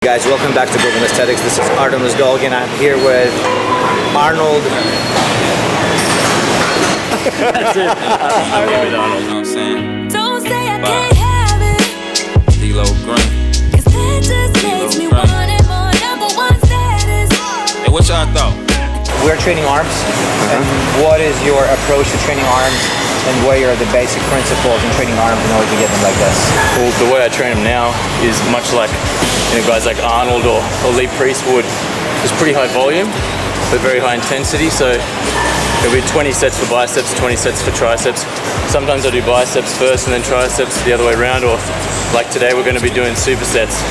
Guys, welcome back to Building Aesthetics. This is Artemus Dolgin. I'm here with Arnold. That's it. I'm here with Arnold. You know what I'm saying? Don't say I can't have it. D-Lo Green. Cause that just makes me want it more. #1 status. Hey, what y'all thought? We're training arms. And what is your approach to training arms? And what are the basic principles in training arms in order to get them like this? Well, the way I train them now is much like guys like Arnold or Lee Priest would. It's pretty high volume, but very high intensity. So it'll be 20 sets for biceps, 20 sets for triceps. Sometimes I do biceps first and then triceps the other way around, or like today we're going to be doing supersets.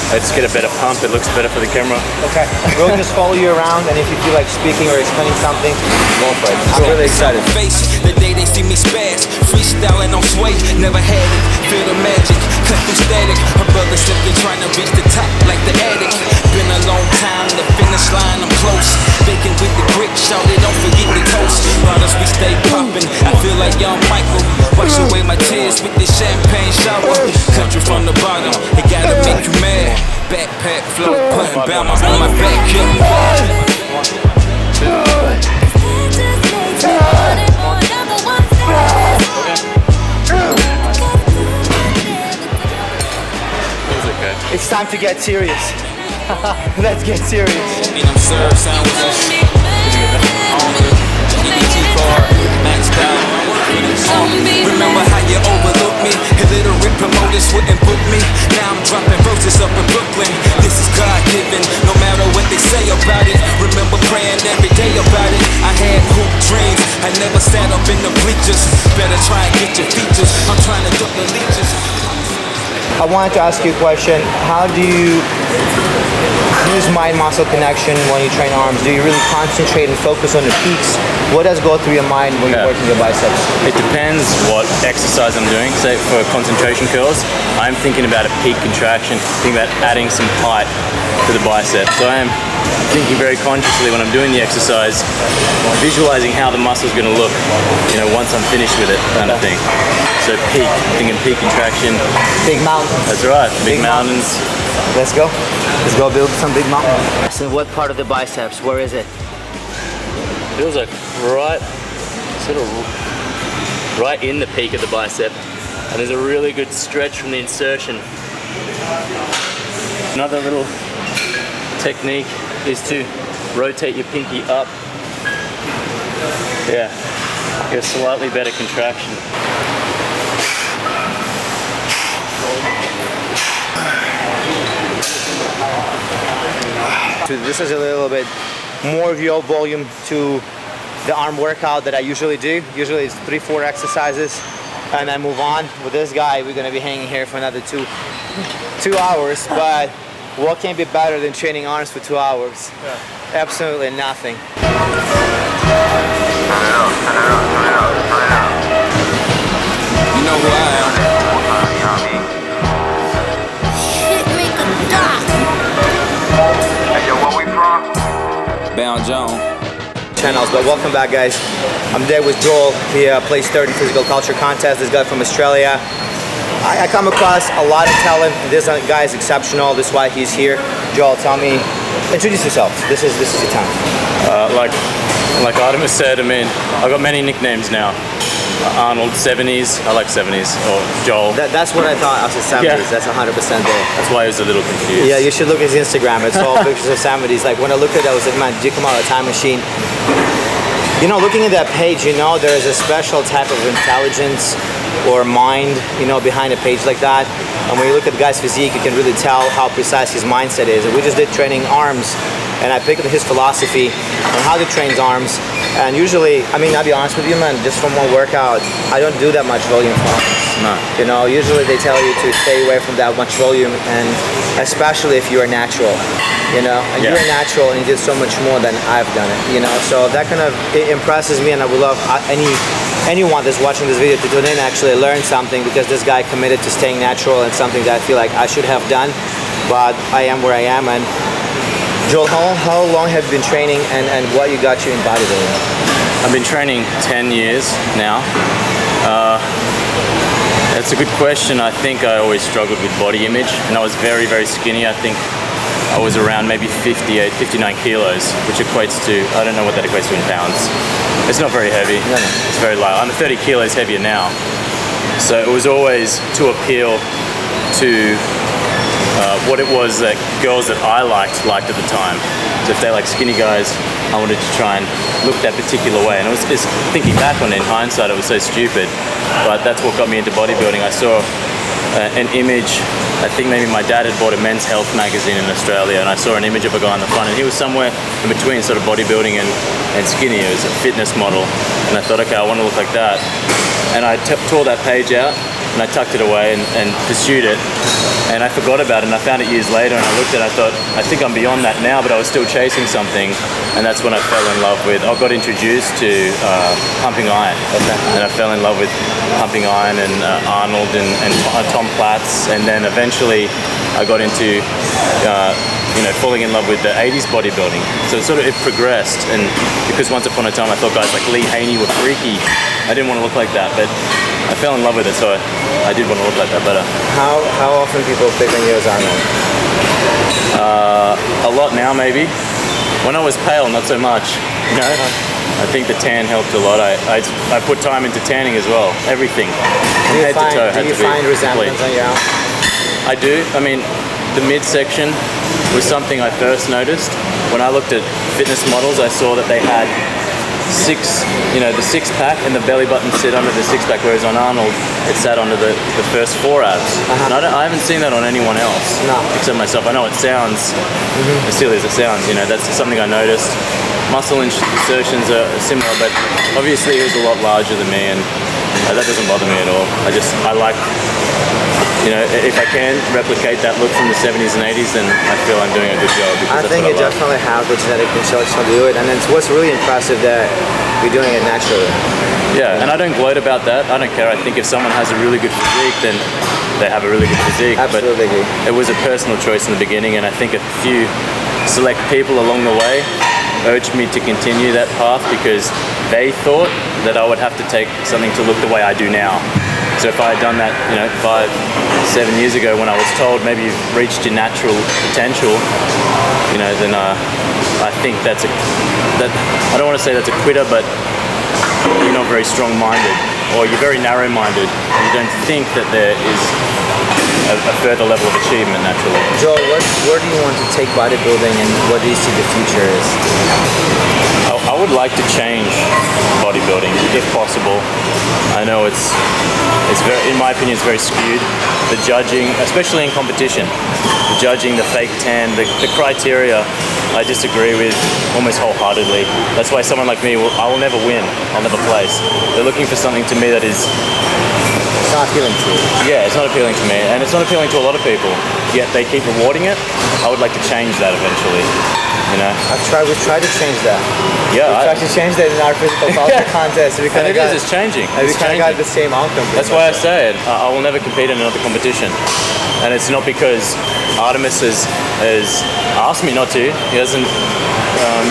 I just get a better pump, it looks better for the camera. Okay, we'll just follow you around, and if you feel like speaking or explaining something, go for it. I'm really excited. Face the day they see me spaz, freestyling on sway, never had it. Feel the magic, cut through static. A brother simply trying to reach the top like the attic. Been a long time, the finish line, I'm close. Baking with the grit, shout it, don't forget the toast. Bottles we stay popping, I feel like young Michael. Wash away my tears with this champagne shower. Country from the bottom, it gotta make you mad. Backpack flow, putting balance on my back. It's time to get serious. Let's get serious. And I'm served sandwiches. EBT card, maxed out. Remember how you overlooked me? Illiterate promoters wouldn't book me. Now I'm dropping verses up in Brooklyn. This is God-given, no matter what they say about it. Remember praying every day about it. I had hoop dreams, I never sat up in the bleachers. Better try and get your features. I'm trying to duck the leeches. I wanted to ask you a question. How do you use mind-muscle connection when you train arms? Do you really concentrate and focus on the peaks? What does go through your mind when you're working your biceps? It depends what exercise I'm doing. Say for concentration curls, I'm thinking about a peak contraction, thinking about adding some height to the bicep. So I am thinking very consciously when I'm doing the exercise, visualizing how the muscle's going to look, once I'm finished with it, kind of thing. So peak, thinking peak contraction. Big mountains. That's right, big mountains. Let's go. Let's go build some big mountains. So what part of the biceps? Where is it? Feels like right in the peak of the bicep. And there's a really good stretch from the insertion. Another little technique is to rotate your pinky up. Yeah, get a slightly better contraction. So this is a little bit more of your volume to the arm workout that I usually do. Usually it's 3-4 exercises and I move on. With this guy, we're gonna be hanging here for another two hours, but what can be better than training arms for 2 hours? Yeah. Absolutely nothing. You know who I am. Bound Jones. Channels, but welcome back, guys. I'm there with Joel. He plays third in physical culture contest. This guy from Australia. I come across a lot of talent. This guy is exceptional. That's why he's here. Joel, tell me, introduce yourself. This is your time. Like Artemus said, I've got many nicknames now. Arnold 70s, I like 70s, or Joel. That's what I thought. I was 70s. Yeah. That's 100% there. That's why I was a little confused. Yeah, you should look at his Instagram. It's all pictures of 70s. Like when I looked at it, I was like, man, did you come out of a time machine? Looking at that page, there is a special type of intelligence or mind, behind a page like that. And when you look at the guy's physique, you can really tell how precise his mindset is. And we just did training arms, and I picked up his philosophy on how to train arms. And usually, I'll be honest with you, man, just from one workout, I don't do that much volume for arms. No. Usually they tell you to stay away from that much volume, and especially if you're natural, and you're natural and you did so much more than I've done it, So that kind of impresses me, and I would love anyone that's watching this video to tune in and actually learn something, because this guy committed to staying natural, and something that I feel like I should have done, but I am where I am. And Joel, how long have you been training, and what you got you in bodybuilding? I've been training 10 years now. That's a good question. I think I always struggled with body image, and I was very, very skinny. I think I was around maybe 58, 59 kilos, which equates to, I don't know what that equates to in pounds. It's not very heavy. No. It's very light. I'm 30 kilos heavier now. So it was always to appeal to what it was that girls that I liked at the time. So if they like skinny guys, I wanted to try and look that particular way. And it was just thinking back on it in hindsight, it was so stupid. But that's what got me into bodybuilding. I saw an image, I think maybe my dad had bought a men's health magazine in Australia, and I saw an image of a guy on the front, and he was somewhere in between sort of bodybuilding and skinny. It was a fitness model, and I thought, okay, I want to look like that. And I tore that page out, and I tucked it away and pursued it, and I forgot about it, and I found it years later, and I looked at it, I thought, I think I'm beyond that now, but I was still chasing something, and that's when I fell in love with, I got introduced to pumping iron, and I fell in love with pumping iron and Arnold and Tom Platz, and then eventually I got into falling in love with the 80s bodybuilding. So it progressed, and because once upon a time I thought guys like Lee Haney were freaky, I didn't want to look like that, but I fell in love with it, so I did want to look like that better. How often people pick on you as Arnold? A lot now, maybe. When I was pale, not so much. You know, I think the tan helped a lot. I put time into tanning as well. Everything. Do you find resemblance on your own? I do. I mean, the midsection was something I first noticed. When I looked at fitness models, I saw that they had the six pack and the belly button sit under the six pack, whereas on Arnold it sat under the first four abs. And I haven't seen that on anyone else except myself. I know it sounds as silly as it sounds, that's something I noticed. Muscle insertions are similar, but obviously he was a lot larger than me, and that doesn't bother me at all. I like, if I can replicate that look from the 70s and 80s, then I feel I'm doing a good job. I think you definitely have the genetic potential to do it, and it's what's really impressive that you're doing it naturally. Yeah, and I don't gloat about that. I don't care. I think if someone has a really good physique, then they have a really good physique. Absolutely. But it was a personal choice in the beginning, and I think a few select people along the way urged me to continue that path because they thought that I would have to take something to look the way I do now. So if I had done that, 5-7 years ago when I was told maybe you've reached your natural potential, then I think I don't want to say that's a quitter, but you're not very strong-minded, or you're very narrow-minded. You don't think that there is a further level of achievement naturally. Joel, where do you want to take bodybuilding, and what do you see the future is? I would like to change bodybuilding if possible. I know it's very, in my opinion, it's very skewed. The judging, especially in competition, the judging, the fake tan, the criteria, I disagree with almost wholeheartedly. That's why someone like me, I will never win. I'll never place. They're looking for something to me that is. It's not appealing to you. Yeah, it's not appealing to me, and it's not appealing to a lot of people. Yet they keep rewarding it. I would like to change that eventually. We've tried to change that. Yeah, we've tried to change that in our physical contest. It's changing. We kind of got the same outcome. That's why I say it. I will never compete in another competition, and it's not because Artemus has asked me not to. He hasn't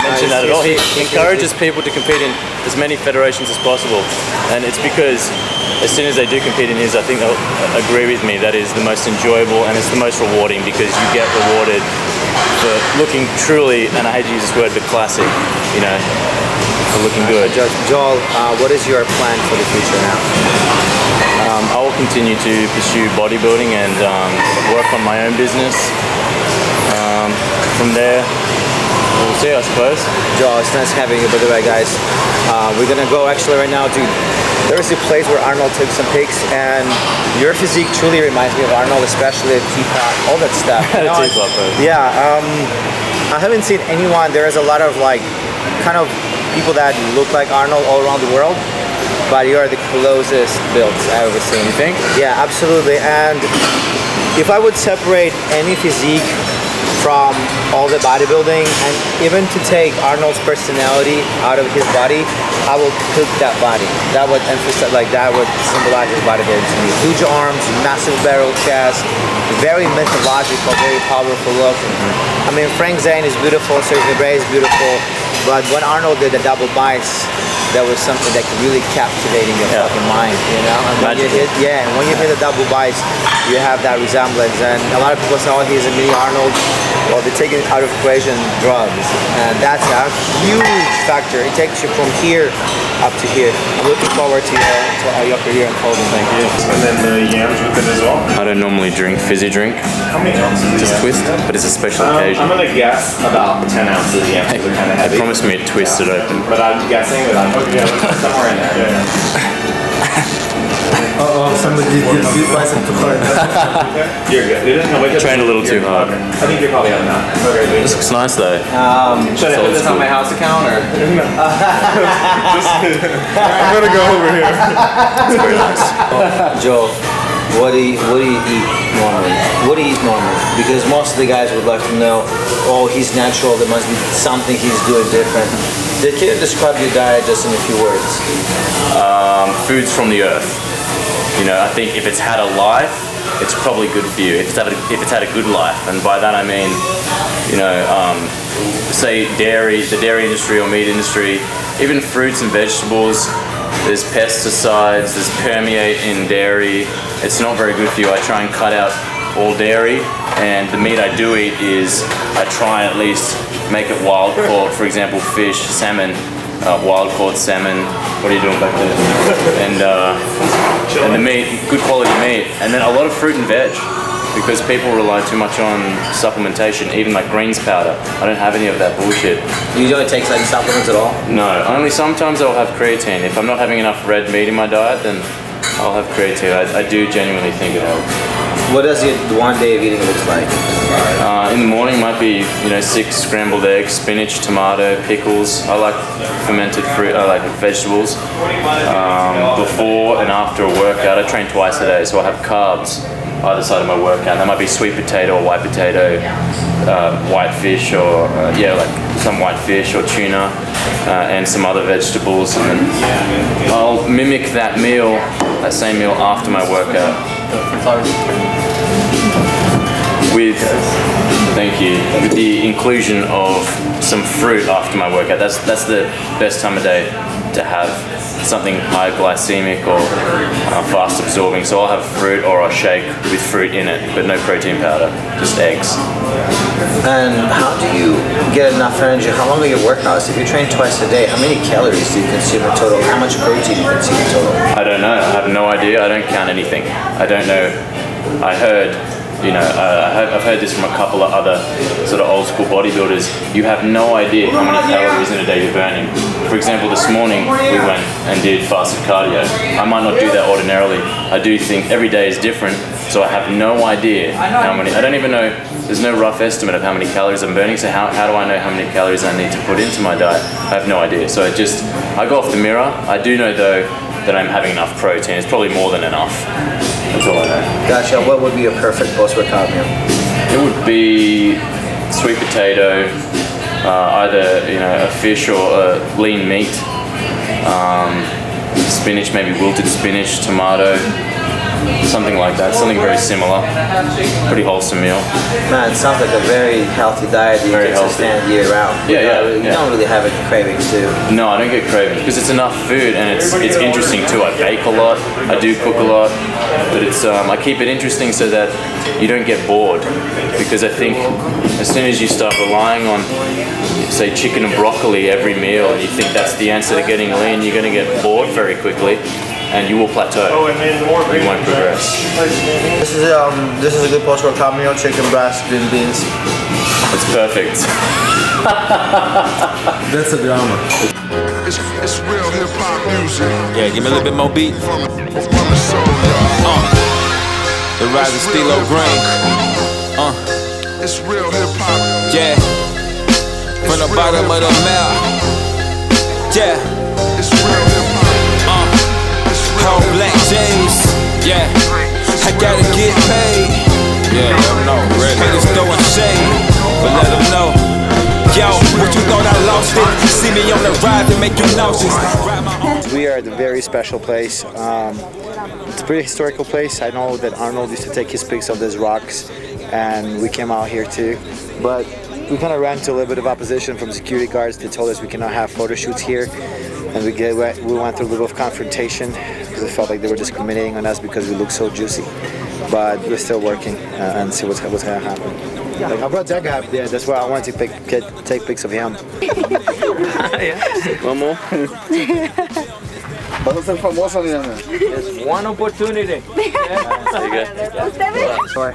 mentioned that at all. He encourages people to compete in as many federations as possible, and it's because as soon as they do compete in his, I think they'll agree with me that is the most enjoyable and it's the most rewarding because you get rewarded for looking truly, and I hate to use this word, but classy, for looking good. Joel, what is your plan for the future now? I will continue to pursue bodybuilding and work on my own business. From there, we'll see, I suppose. Joel, it's nice having you, by the way, guys. We're gonna go actually right now to. There's a place where Arnold took some pics, and your physique truly reminds me of Arnold, especially the teapot, all that stuff. Yeah, I haven't seen anyone. There is a lot of kind of people that look like Arnold all around the world, but you are the closest built I've ever seen. You think? Yeah, absolutely. And if I would separate any physique from all the bodybuilding, and even to take Arnold's personality out of his body, I will cook that body. That would emphasize, that would symbolize his bodybuilding to me. Huge arms, massive barrel chest, very mythological, very powerful look. I mean, Frank Zane is beautiful, Sergio Bray is beautiful, but when Arnold did the double bice, that was something that could really captivate in your fucking mind, And when you hit the double bice, you have that resemblance. And a lot of people say, oh, he's a mini Arnold. well, they're taking out of equation drugs, and that's a huge factor. It takes you from here up to here. I'm looking forward to your upper here unfolding. Thank you. And then the yams with it as well. I don't normally drink fizzy drink. How many ounces? Just twist, but it's a special occasion. I'm gonna guess about 10 ounces. The yams are kind of heavy. They promised me a twisted open. But I'm guessing that I'm somewhere in there. Somebody did bicep too hard. You're good. Trained a little too hard. Okay. I think you're probably on that. Okay. This looks nice though. Should I put this on my house account or? I'm gonna go over here. Joel, what do you eat normally? What do you eat normally? Because most of the guys would like to know, oh, he's natural, there must be something he's doing different. Can you describe your diet just in a few words? Foods from the earth. You know, I think if it's had a life, it's probably good for you. If it's had a good life, and by that I mean, you know, say the dairy industry or meat industry, even fruits and vegetables. There's pesticides, there's permeate in dairy. It's not very good for you. I try and cut out all dairy, and the meat I do eat is I try and at least make it wild caught. For example, fish, salmon. Wild caught salmon. What are you doing back there? And the meat, good quality meat, and then a lot of fruit and veg, because people rely too much on supplementation, even like greens powder. I don't have any of that bullshit. You don't take any supplements at all? No, only sometimes I'll have creatine. If I'm not having enough red meat in my diet, then I'll have creatine. I do genuinely think it helps. What does your one day of eating look like? In the morning might be 6 scrambled eggs, spinach, tomato, pickles. I like fermented fruit. I like vegetables. Before and after a workout, I train twice a day, so I have carbs either side of my workout. That might be sweet potato or white potato, white fish or like some white fish or tuna, and some other vegetables. And then I'll mimic that same meal after my workout. With the inclusion of some fruit after my workout. That's the best time of day to have something high glycemic or fast absorbing. So I'll have fruit or I'll shake with fruit in it, but no protein powder, just eggs. And how do you get enough energy? How long are your workouts? If you train twice a day, how many calories do you consume in total? How much protein do you consume in total? I don't know. I have no idea. I don't count anything. I don't know. I heard, I've heard this from a couple of other sort of old school bodybuilders. You have no idea how many calories in a day you're burning. For example, this morning we went and did fasted cardio. I might not do that ordinarily. I do think every day is different, so I have no idea how many. I don't even know. There's no rough estimate of how many calories I'm burning. So how do I know how many calories I need to put into my diet? I have no idea. So I go off the mirror. I do know though that I'm having enough protein. It's probably more than enough. That's all I know. Gotcha. What would be a perfect post-workout meal? It would be sweet potato, either a fish or a lean meat, spinach, maybe wilted spinach, tomato, something like that. Something very similar. Pretty wholesome meal. Man, it sounds like a very healthy diet that you Very can healthy. sustain year round. You don't really have any cravings too. No, I don't get cravings because it's enough food and it's interesting too. I bake a lot, I do cook a lot, but I keep it interesting so that you don't get bored, because I think as soon as you start relying on, say, chicken and broccoli every meal and you think that's the answer to getting lean, you're going to get bored very quickly and you will plateau. You won't progress. This is a good post-workout meal: chicken breast, green beans. It's perfect. That's a drama. It's real hip hop music. Yeah, give me a little bit more beat. From the soul, y'all. The rise of Stilo Green. It's real hip hop. Yeah. From the bottom of the map. Yeah. It's real hip hop. Whole black jeans. Yeah. I gotta get paid. Yeah, let them know. Haters throwing shade, but let them know. Yo, what you thought I lost it? See me on the ride to make you nauseous. We are at a very special place. It's a pretty historical place. I know that Arnold used to take his pics of these rocks, and we came out here too. But we kind of ran into a little bit of opposition from security guards. They told us we cannot have photo shoots here, and we went through a little bit of confrontation because it felt like they were discriminating on us because we look so juicy. But we're still working and see what's going to happen. Like I brought that guy up there. That's why I wanted to take pics of him. One more. Vas a ser famosa, Diana. There's one opportunity. There you go.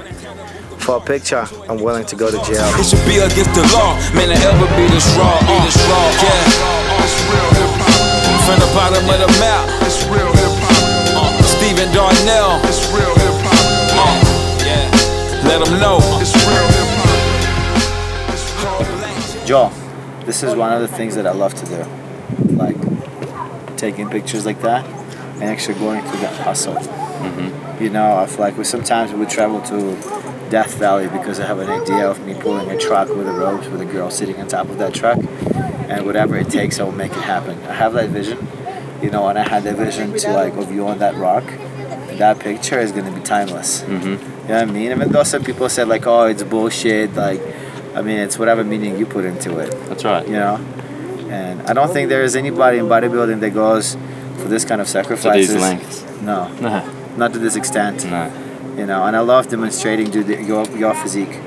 For a picture, I'm willing to go to jail. It should be against the law, man, to ever be this raw, yeah. It's real hip hop. From the bottom of the map, It's real hip hop. Stephen Darnell, It's real hip hop. yeah. Let them know. It's real hip hop. Joel, this is one of the things that I love to do, like taking pictures like that and actually going through the hustle. You know, I feel like sometimes we would travel to Death Valley because I have an idea of me pulling a truck with a ropes with a girl sitting on top of that truck, and whatever it takes, I will make it happen. I have that vision, you know, and I had that vision to like of you on that rock. That picture is gonna be timeless. You know what I mean? Even though some people said like, oh, it's bullshit, like, I mean, it's whatever meaning you put into it. That's right. You know, and I don't think there is anybody in bodybuilding that goes for this kind of sacrifices. To these lengths. No, No. not to this extent. No. You know, and I love demonstrating your physique.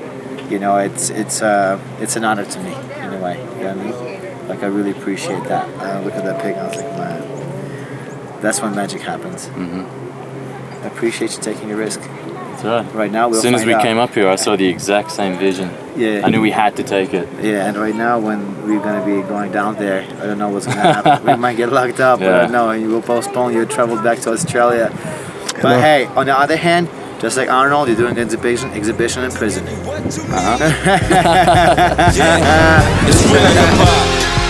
You know, it's an honor to me in a way. You know what I mean? Like I really appreciate that. I look at that pic and I was like, man, that's when magic happens. I appreciate you taking a risk. That's right. Right now, we'll As soon as find we out. came up here, I saw the exact same vision. Yeah. I knew we had to take it. Yeah, and right now when we're gonna be going down there, I don't know what's gonna happen. We might get locked up. I Yeah. don't know. And you will postpone your travel back to Australia. But hey, on the other hand, just like Arnold, you're doing an exhibition in prison. Yeah, it's real hip hop.